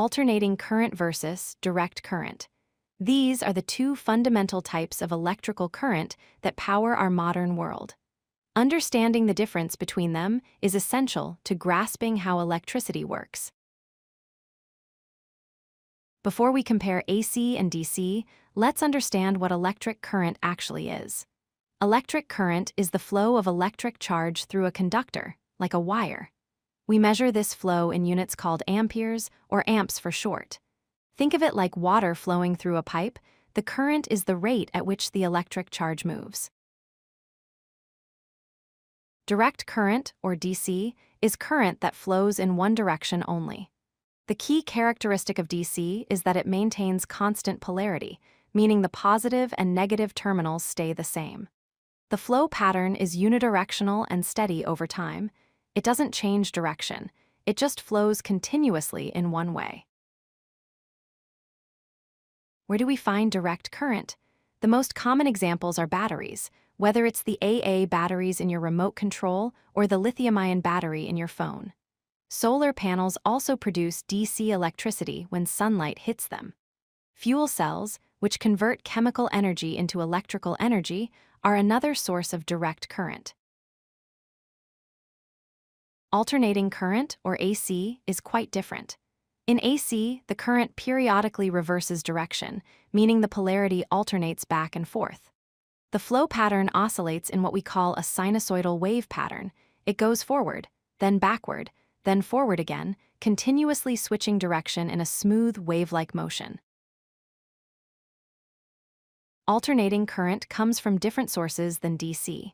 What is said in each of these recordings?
alternating current versus direct current. These are the two fundamental types of electrical current that power our modern world. Understanding the difference between them is essential to grasping how electricity works. Before we compare AC and DC, let's understand what electric current actually is. Electric current is the flow of electric charge through a conductor, like a wire. We measure this flow in units called amperes, or amps for short. Think of it like water flowing through a pipe. The current is the rate at which the electric charge moves. Direct current, or DC, is current that flows in one direction only. The key characteristic of DC is that it maintains constant polarity, meaning the positive and negative terminals stay the same. The flow pattern is unidirectional and steady over time. It doesn't change direction, it just flows continuously in one way. Where do we find direct current? The most common examples are batteries, whether it's the AA batteries in your remote control or the lithium-ion battery in your phone. Solar panels also produce DC electricity when sunlight hits them. Fuel cells, which convert chemical energy into electrical energy, are another source of direct current. Alternating current, or AC, is quite different. In AC, the current periodically reverses direction, meaning the polarity alternates back and forth. The flow pattern oscillates in what we call a sinusoidal wave pattern. It goes forward, then backward, then forward again, continuously switching direction in a smooth wave-like motion. Alternating current comes from different sources than DC.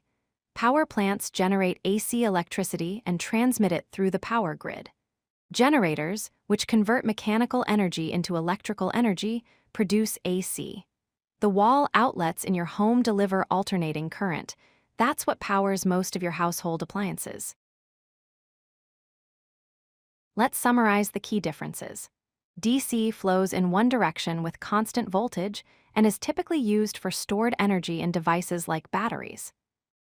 Power plants generate AC electricity and transmit it through the power grid. Generators, which convert mechanical energy into electrical energy, produce AC. The wall outlets in your home deliver alternating current. That's what powers most of your household appliances. Let's summarize the key differences. DC flows in one direction with constant voltage and is typically used for stored energy in devices like batteries.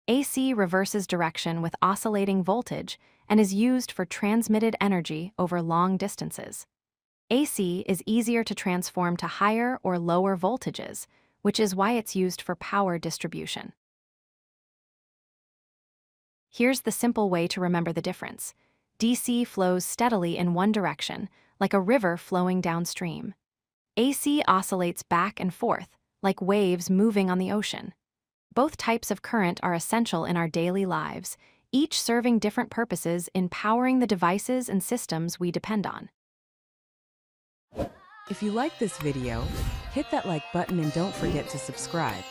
AC reverses direction with oscillating voltage and is used for transmitted energy over long distances. AC is easier to transform to higher or lower voltages, which is why it's used for power distribution. Here's the simple way to remember the difference. DC flows steadily in one direction, like a river flowing downstream. AC oscillates back and forth, like waves moving on the ocean. Both types of current are essential in our daily lives, each serving different purposes in powering the devices and systems we depend on. If you like this video, hit that like button and don't forget to subscribe.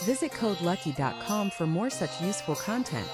Visit codelucky.com for more such useful content.